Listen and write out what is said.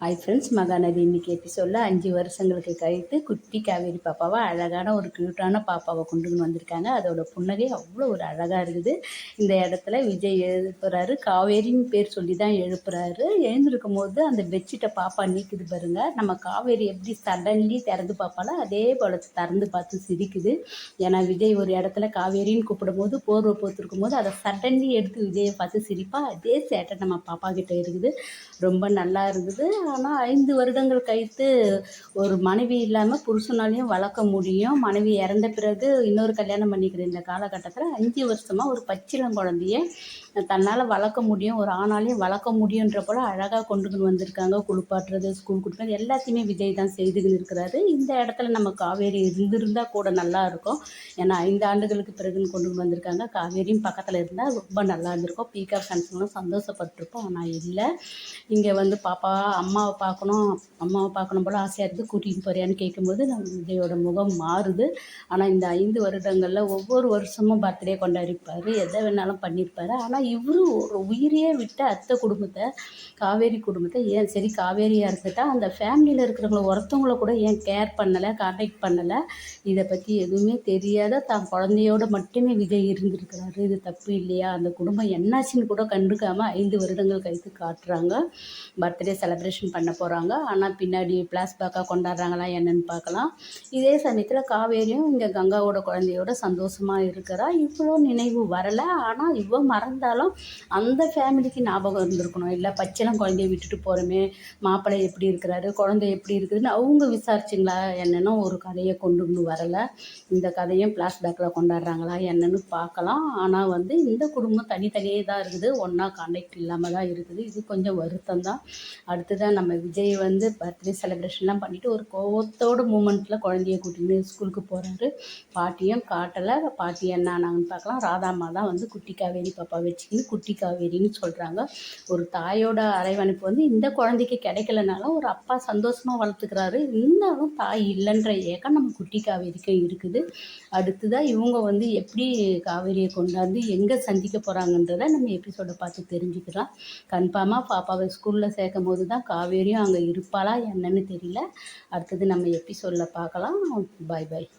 Hi friends, Mahanadi இன்னைக்கு எபிசோடில் 5 வருஷங்களுக்கு கழித்து குட்டி காவேரி பாப்பாவை அழகான ஒரு க்யூட்டான பாப்பாவை கொண்டுன்னு வந்திருக்காங்க. அதோட புன்னகை அவ்வளோ ஒரு அழகாக இருக்குது. இந்த இடத்துல விஜய் எழுப்புறாரு. காவேரின்னு பேர் சொல்லி தான் எழுப்புறாரு. எழுந்திருக்கும் போது அந்த பெட்ஷீட்டை பாப்பா நீக்குது பாருங்க. நம்ம காவேரி எப்படி சடன்லி திறந்து பார்ப்பாலும் அதே போல் திறந்து பார்த்து சிரிக்குது. ஏன்னா விஜய் ஒரு இடத்துல காவேரின்னு கூப்பிடும் போது போர்வை போத்திருக்கும் போது அதை சடன்லி எடுத்து விஜயை பார்த்து சிரிப்பா. அதே சேட்டை நம்ம பாப்பா கிட்ட இருக்குது. ரொம்ப நல்லா இருக்குது. ஆனால் 5 வருடங்கள் கழித்து ஒரு மனைவி இல்லாமல் புருஷனாலையும் வளர்க்க முடியும். மனைவி இறந்த பிறகு இன்னொரு கல்யாணம் பண்ணிக்கிற இந்த காலகட்டத்தில் 5 வருஷமாக ஒரு பச்சிளம் குழந்தைய தன்னால் வளர்க்க முடியும், ஒரு ஆணாலையும் வளர்க்க முடியுன்ற போல் அழகாக கொண்டுக்கின்னு வந்திருக்காங்க. குளிப்பாட்டுறது, ஸ்கூல் கொடுக்குறது எல்லாத்தையுமே விஜய் தான் செய்துக்கின்னு இருக்கிறாரு. இந்த இடத்துல நம்ம காவேரி இருந்திருந்தால் கூட நல்லா இருக்கும். ஏன்னா 5 ஆண்டுகளுக்கு பிறகுன்னு கொண்டுன்னு வந்திருக்காங்க. காவேரியும் பக்கத்தில் இருந்தால் ரொம்ப நல்லா இருந்திருக்கும். பீகாக் ஃபேன்ஸுங்களும் சந்தோஷப்பட்டிருப்போம். ஆனால் இல்லை, இங்கே வந்து பாப்பா அம்மாவை பார்க்கணும் போல் ஆசையாக இருக்குது, கூட்டிகிட்டு போறியான்னு கேட்கும்போது நம்ம விஜயோட முகம் மாறுது. ஆனால் இந்த 5 வருடங்களில் ஒவ்வொரு வருஷமும் பர்த்டே கொண்டாடிப்பார், எதை வேணாலும் பண்ணியிருப்பார். ஆனால் இவரு ஒரு உயிரையே விட்டு அத்தை குடும்பத்தை, காவேரி குடும்பத்தை ஏன் சரி காவேரியாக இருந்துட்டா அந்த ஃபேமிலியில் இருக்கிறவங்கள ஒருத்தவங்கள கூட ஏன் கேர் பண்ணலை, கான்டாக்ட் பண்ணலை, இதை பற்றி எதுவுமே தெரியாத தான் குழந்தையோடு மட்டுமே விஜய் இருந்திருக்கிறாரு. இது தப்பு இல்லையா? அந்த குடும்பம் என்னாச்சுன்னு கூட கண்டுக்காமல் 5 வருடங்கள் கழித்து காட்டுறாங்க. பர்த்டே செலிப்ரேஷன் பண்ண போகிறாங்க. ஆனால் பின்னாடி ஃப்ளாஷ்பேக்காக கொண்டாடுறாங்களா என்னன்னு பார்க்கலாம். இதே சமயத்தில் காவேரியும் இங்கே கங்காவோட குழந்தையோட சந்தோஷமாக இருக்கிறா. இவ்வளோ நினைவு வரலை. ஆனால் இவ்வளோ மறந்தாலும் அந்த ஃபேமிலிக்கு ஞாபகம் இருந்திருக்கணும். இல்லை பச்சிளம் குழந்தைய விட்டுட்டு போகிறோமே, மாப்பிள்ளை எப்படி இருக்கிறாரு, குழந்தை எப்படி இருக்குதுன்னு அவங்க விசாரிச்சிங்களா என்னென்னு ஒரு கதையை கொண்டு வரலை. இந்த கதையும் ஃப்ளாஷ்பேக்கில் கொண்டாடுறாங்களா என்னென்னு பார்க்கலாம். ஆனால் வந்து இந்த குடும்பம் தனித்தனியே தான் இருக்குது, ஒன்றா கான்டாக்ட் இல்லாமல் தான் இருக்குது. இது கொஞ்சம் வருத்தம் தான். அடுத்ததான் நம்ம விஜய் வந்து பர்த்டே செலிப்ரேஷன்லாம் பண்ணிவிட்டு ஒரு கோவத்தோட மூமெண்ட்டில் குழந்தைய கூட்டின்னு ஸ்கூலுக்கு போகிறாரு. பாட்டியும் காட்டலை. பாட்டி என்ன ஆனாங்கன்னு பார்க்கலாம். ராதாம்மா தான் வந்து குட்டி காவேரி பாப்பா வச்சுக்கின்னு குட்டி காவேரின்னு சொல்கிறாங்க. ஒரு தாயோட அரவணைப்பு வந்து இந்த குழந்தைக்கு கிடைக்கலனாலும் ஒரு அப்பா சந்தோஷமாக வளர்த்துக்கிறாரு. இருந்தாலும் தாய் இல்லைன்ற ஏக்கம் நம்ம குட்டி காவேரிக்கும் இருக்குது. அடுத்ததாக இவங்க வந்து எப்படி காவேரியை கொண்டாந்து எங்கே சந்திக்க போகிறாங்கன்றதை நம்ம எபிசோடை பார்த்து தெரிஞ்சுக்கலாம். கன்ஃபார்மாக பாப்பாவை ஸ்கூலில் சேர்க்கும் போது தான் காவேரியும் அங்கே இருப்பாளா என்னன்னு தெரியல. அடுத்தது நம்ம எபிசோடில் பார்க்கலாம். பாய் பாய்.